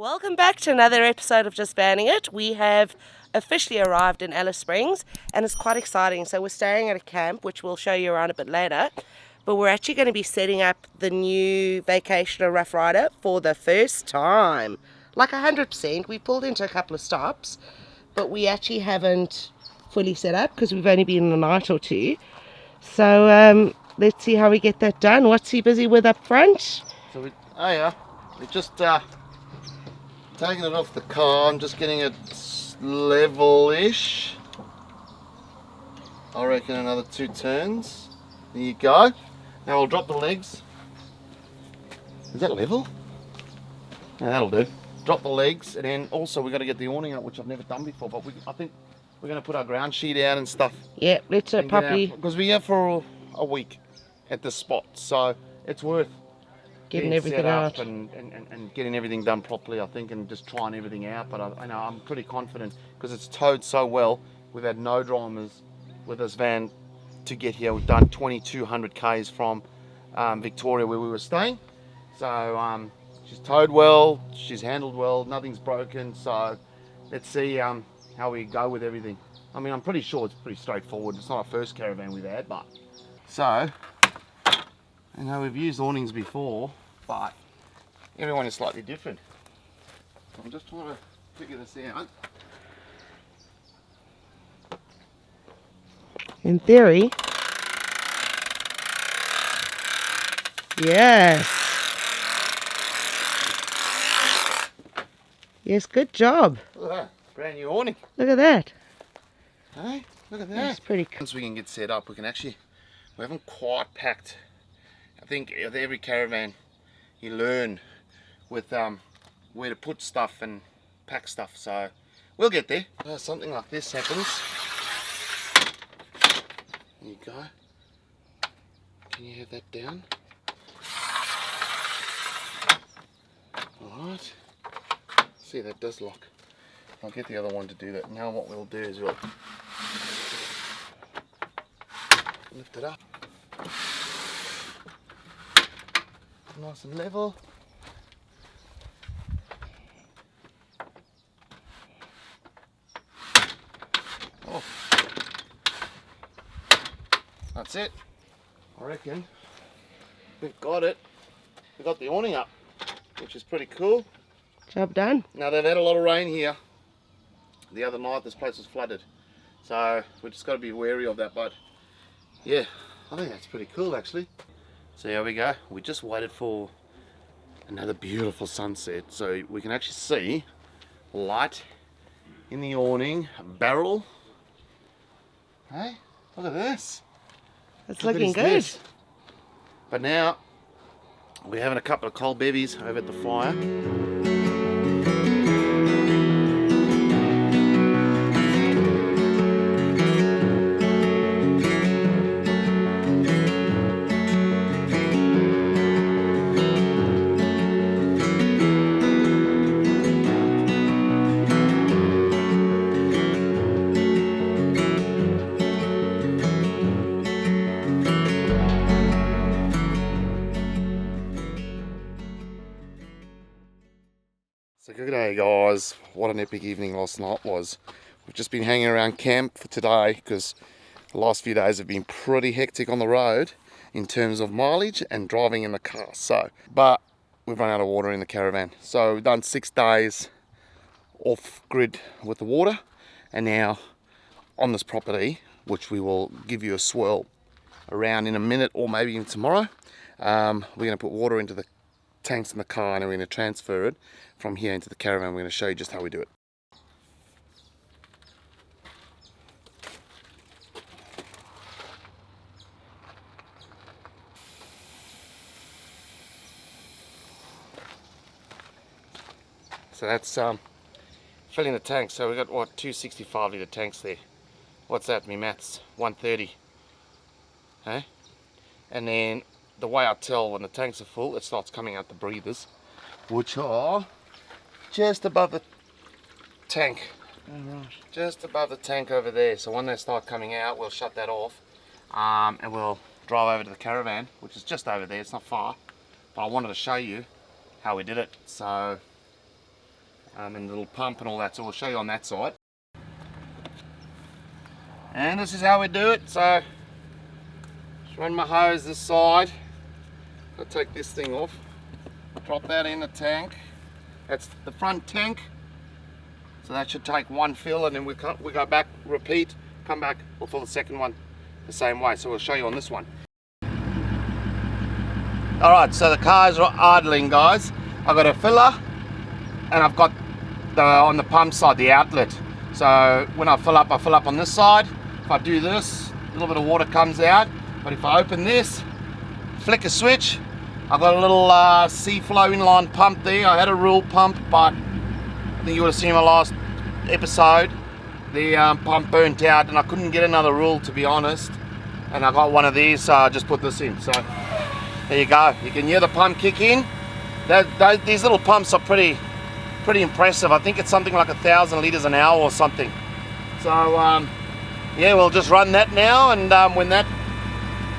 Welcome back to another episode of Just Banning It. We have officially arrived in Alice Springs and it's quite exciting. So we're staying at a camp, which we'll show you around a bit later. But we're actually going to be setting up the new Vacationer Rough Rider for the first time. Like 100%. We pulled into a couple of stops, but we actually haven't fully set up because we've only been a night or two. So let's see how we get that done. What's he busy with up front? So we're just taking it off the car. I'm just getting it level-ish. I reckon another 2 turns. There you go. Now we'll drop the legs. Is that level? Yeah, that'll do. Drop the legs, and then also we've got to get the awning up, which I've never done before. But I think we're going to put our ground sheet out and stuff. Yeah, let's puppy. Because we're here for a week at this spot, so it's worth Getting everything out and getting everything done properly, I think, and just trying everything out. But I know I'm pretty confident because it's towed so well. We've had no dramas with this van to get here. We've done 2,200 k's from Victoria, where we were staying. So she's towed well, she's handled well, nothing's broken. So let's see how we go with everything. I mean, I'm pretty sure it's pretty straightforward. It's not our first caravan we've had, but so. I know we've used awnings before, but everyone is slightly different. So I'm just trying to figure this out. in theory. Yes. Yes, good job. Look at that, brand new awning. Look at that. Hey, look at that. That's pretty cool. Once we can get set up, we haven't quite packed. I think with every caravan you learn with where to put stuff and pack stuff, so we'll get there. Something like this happens. There you go. Can you have that down? Alright. See, that does lock. I'll get the other one to do that. Now what we'll do is we'll lift it up. Nice and level. Oh. That's it. I reckon we've got it. We've got the awning up, which is pretty cool. Job done. Now they've had a lot of rain here. The other night this place was flooded. So we've just got to be wary of that, but yeah, I think that's pretty cool actually. So here we go. We just waited for another beautiful sunset, so we can actually see light in the awning barrel. Hey, look at this. It's looking good. This. But now we're having a couple of cold bevies over at the fire. So good day guys, what an epic evening last night was. We've just been hanging around camp for today because the last few days have been pretty hectic on the road in terms of mileage and driving in the car. But we've run out of water in the caravan. So we've done 6 days off grid with the water, and now on this property, which we will give you a swirl around in a minute or maybe even tomorrow, we're going to put water into the tanks in the car and we're going to transfer it from here into the caravan. We're going to show you just how we do it. So that's filling the tank. So we've got what, 265 litre tanks there. What's that? Me maths, 130. Okay? And then the way I tell when the tanks are full, it starts coming out the breathers, which are just above the tank. Oh, right. Just above the tank over there. So when they start coming out, we'll shut that off and we'll drive over to the caravan, which is just over there. It's not far, but I wanted to show you how we did it. So and a little pump and all that, so we'll show you on that side. And this is how we do it. So just run my hose this side. I'll take this thing off, drop that in the tank. That's the front tank, so that should take one fill, and then we go back, repeat, come back, we'll fill the second one the same way. So we'll show you on this one. Alright, so the car's idling, guys. I've got a filler and I've got on the pump side the outlet. So when I fill up on this side. If I do this, a little bit of water comes out, but if I open this, flick a switch, I've got a little C-flow inline pump there. I had a rule pump, but I think you would have seen my last episode. The pump burnt out and I couldn't get another rule, to be honest, and I got one of these, so I just put this in. So there you go, you can hear the pump kick in. These little pumps are pretty impressive. I think it's something like 1,000 litres an hour or something. So yeah, we'll just run that now, and when that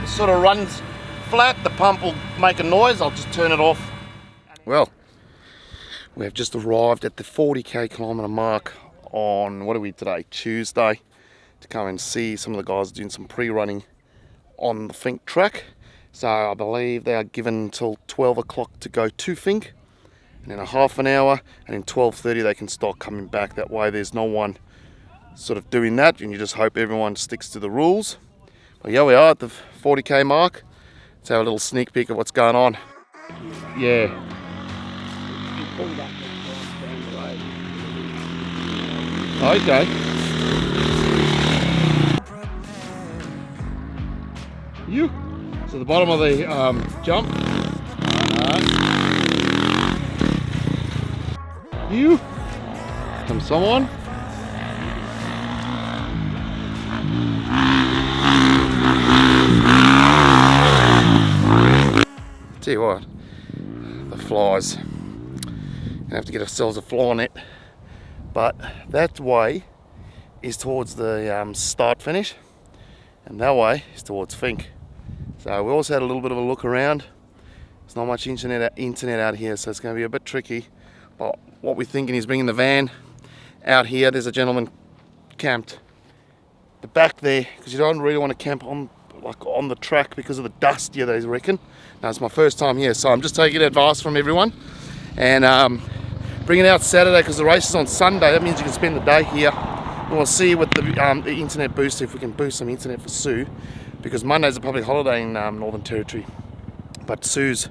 sort of runs flat, the pump will make a noise. I'll just turn it off. Well, we have just arrived at the 40k kilometre mark on, what are we today, Tuesday, to come and see some of the guys doing some pre-running on the Finke track. So I believe they are given until 12 o'clock to go to Finke, and in a half an hour, and in 12:30 they can start coming back. That way there's no one sort of doing that, and you just hope everyone sticks to the rules. But yeah, we are at the 40k mark. Let's have a little sneak peek of what's going on. Yeah. Okay. You. So the bottom of the jump. You. Comes someone. Tell you what, the flies. Gonna have to get ourselves a fly net. But that way is towards the start finish, and that way is towards Finke. So we also had a little bit of a look around. There's not much internet out here, so it's going to be a bit tricky. But what we're thinking is bringing the van out here. There's a gentleman camped the back there, because you don't really want to camp on the track because of the dust here, they reckon. Now it's my first time here, so I'm just taking advice from everyone, and bring it out Saturday because the race is on Sunday. That means you can spend the day here. And we'll see with the internet booster if we can boost some internet for Sue, because Monday's a public holiday in Northern Territory, but Sue's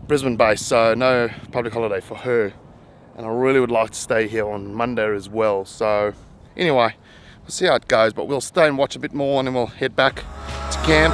Brisbane based, so no public holiday for her, and I really would like to stay here on Monday as well. So anyway, we'll see how it goes, but we'll stay and watch a bit more, and then we'll head back to camp.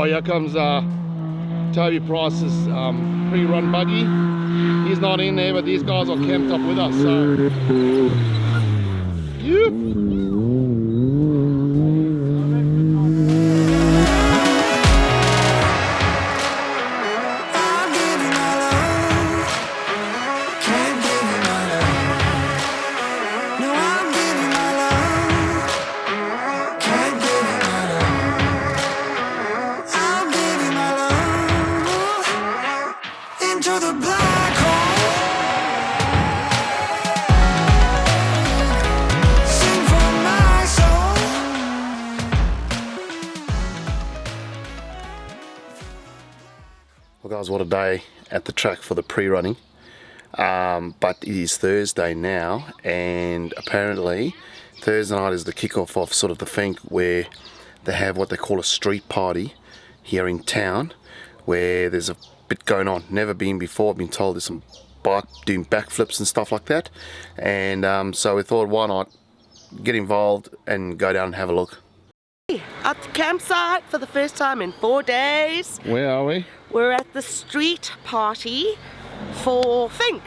Here comes Toby Price's pre-run buggy. He's not in there, but these guys are camped up with us. So, well guys, what a day at the track for the pre-running, but it is Thursday now, and apparently Thursday night is the kickoff of sort of the Finke, where they have what they call a street party here in town, where there's a bit going on. Never been before. I've been told there's some doing backflips and stuff like that, and so we thought, why not get involved and go down and have a look. At the campsite for the first time in 4 days. Where are we? We're at the street party for Finke.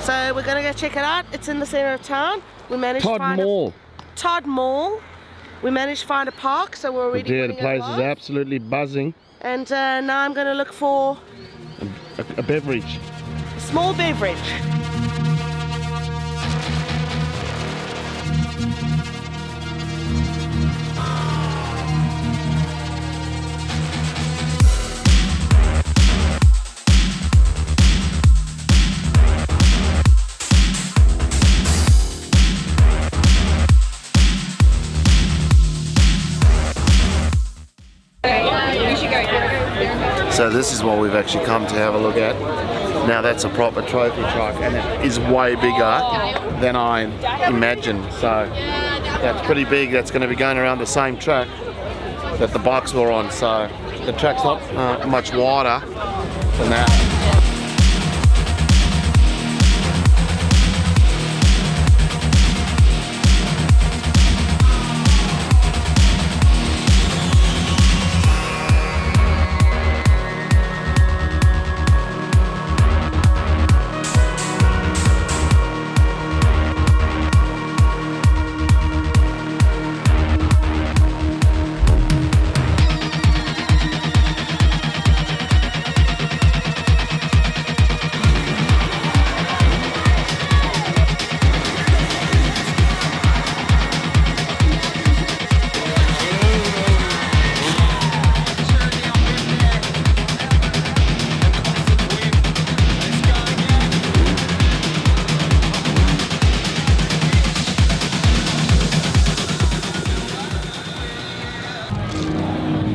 So we're gonna go check it out. It's in the center of town. We managed to find Todd Mall. We managed to find a park, so we're already. Yeah, the place is absolutely buzzing. And now I'm gonna look for a beverage. A small beverage. So this is what we've actually come to have a look at. Now that's a proper trophy truck and it is way bigger than I imagined. So that's pretty big. That's going to be going around the same track that the bikes were on. So the track's not much wider than that.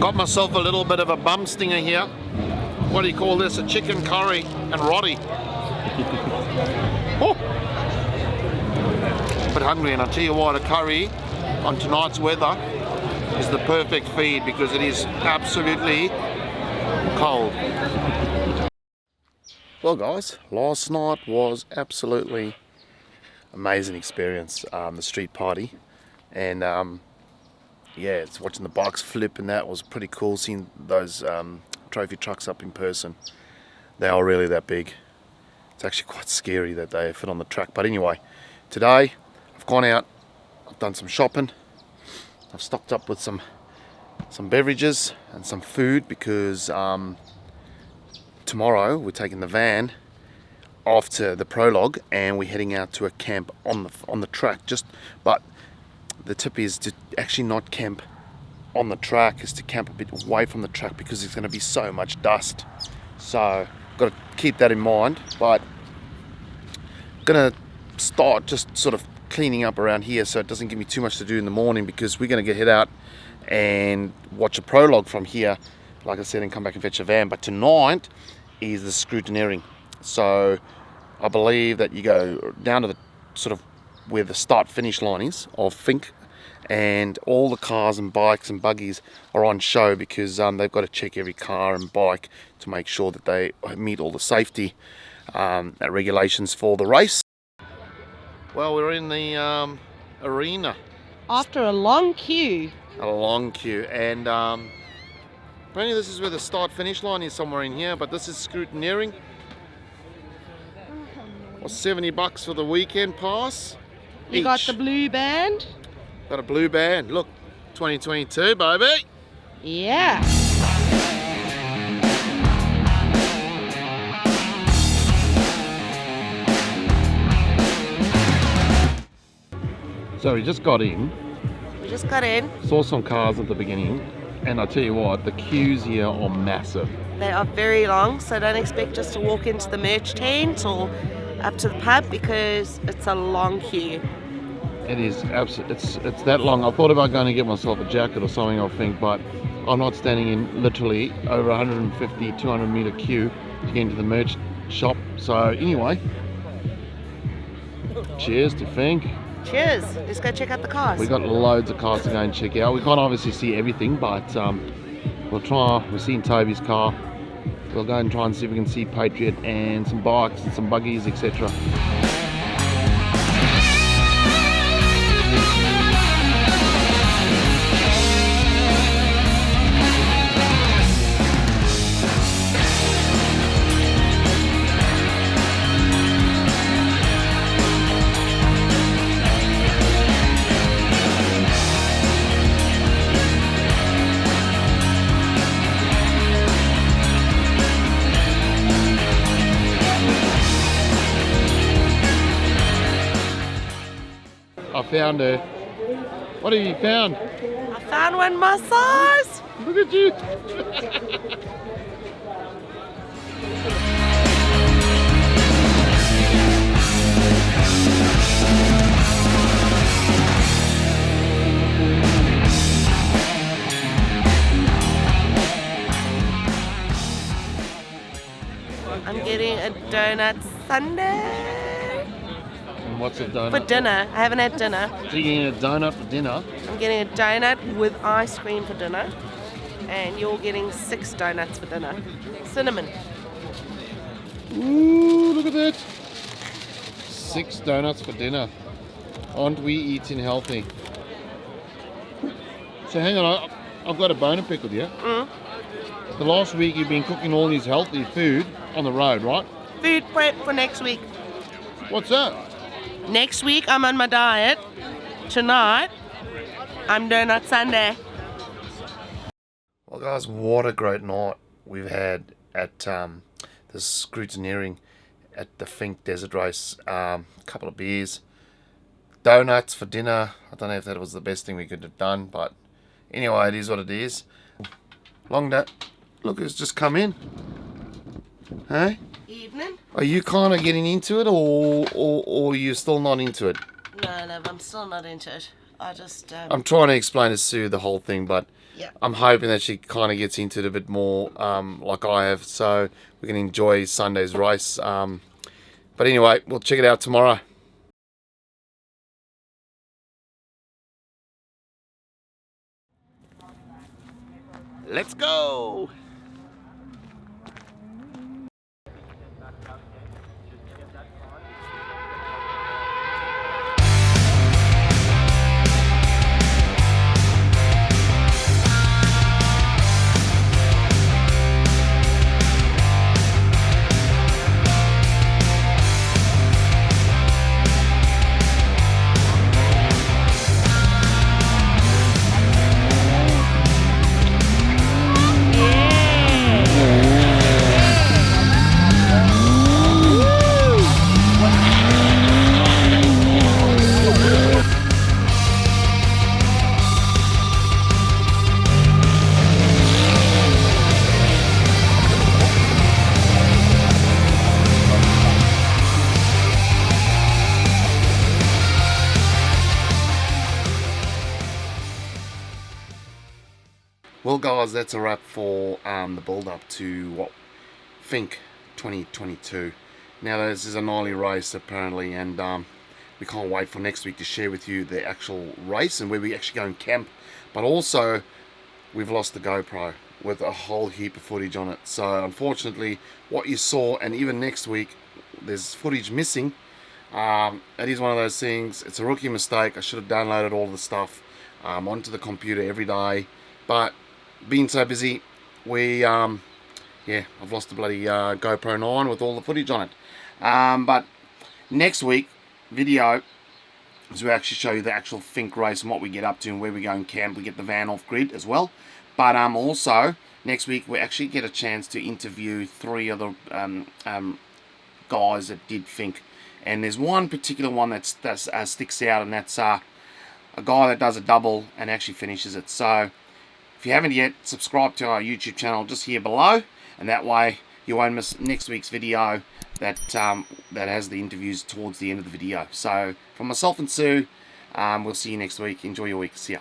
Got myself a little bit of a bum stinger here. What do you call this? A chicken curry and roti. Oh. But hungry, and I'll tell you what, a curry on tonight's weather is the perfect feed because it is absolutely cold. Well guys, last night was absolutely amazing experience, the street party, and yeah, it's watching the bikes flip and that was pretty cool, seeing those trophy trucks up in person. They are really that big. It's actually quite scary that they fit on the track. But anyway, today I've gone out, I've done some shopping, I've stocked up with some beverages and some food because tomorrow we're taking the van after the prologue and we're heading out to a camp on the track. But the tip is to actually not camp on the track, is to camp a bit away from the track because there's going to be so much dust. So got to keep that in mind. But I'm going to start just sort of cleaning up around here so it doesn't give me too much to do in the morning, because we're going to head out and watch a prologue from here, like I said, and come back and fetch a van. But tonight is the scrutineering. So I believe that you go down to the sort of where the start finish line is of Finke, and all the cars and bikes and buggies are on show because they've got to check every car and bike to make sure that they meet all the safety regulations for the race. Well, we're in the arena After a long queue. And apparently this is where the start finish line is, somewhere in here, but this is scrutineering. Well, $70 for the weekend pass. You got the blue band? Got a blue band. Look, 2022, baby. Yeah. So we just got in. Saw some cars at the beginning, and I tell you what, the queues here are massive. They are very long, so don't expect us to walk into the merch tent or up to the pub because it's a long queue. It is it's that long. I thought about going to get myself a jacket or something, I think, but I'm not standing in literally over 150, 200 meter queue to get into the merch shop. So anyway, cheers to Finke. Cheers. Let's go check out the cars. We got loads of cars to go and check out. We can't obviously see everything, but we'll try. We're seeing Toby's car. We'll go and try and see if we can see Patriot and some bikes and some buggies, etc. found her. What have you found? I found one my size. Look at you. I'm getting a donut sundae And what's a donut? for dinner. I haven't had dinner. So you're getting a donut for dinner? I'm getting a donut with ice cream for dinner. And you're getting 6 donuts for dinner. Cinnamon. Ooh, look at that. 6 donuts for dinner. Aren't we eating healthy? So hang on, I've got a bone to pick with you. The last week you've been cooking all this healthy food on the road, right? Food prep for next week. What's that? Next week I'm on my diet. Tonight I'm donut sundae. Well guys, what a great night we've had at the scrutineering at the Finke Desert Race. Couple of beers, donuts for dinner. I don't know if that was the best thing we could have done, but anyway, it is what it is. Long day. Look who's just come in. Hey? Evening? Are you kind of getting into it, or you're still not into it? No, love, I'm still not into it. I just... I'm trying to explain to Sue the whole thing, but yeah. I'm hoping that she kind of gets into it a bit more, like I have, so we can enjoy Sunday's race. But anyway, we'll check it out tomorrow. Let's go! Well guys, that's a wrap for the build-up to what Finke 2022. Now this is a gnarly race apparently, and we can't wait for next week to share with you the actual race and where we actually go and camp. But also, we've lost the GoPro with a whole heap of footage on it. So unfortunately, what you saw, and even next week, there's footage missing. It is one of those things. It's a rookie mistake. I should have downloaded all the stuff onto the computer every day, but being so busy, I've lost the bloody GoPro 9 with all the footage on it. But next week video is we actually show you the actual Finke race and what we get up to and where we go and camp. We get the van off grid as well. But also next week we actually get a chance to interview 3 of the guys that did Finke, and there's one particular one that sticks out, and that's a guy that does a double and actually finishes it. So if you haven't yet, subscribe to our YouTube channel just here below, and that way you won't miss next week's video that has the interviews towards the end of the video. So from myself and Sue, we'll see you next week. Enjoy your week. See ya.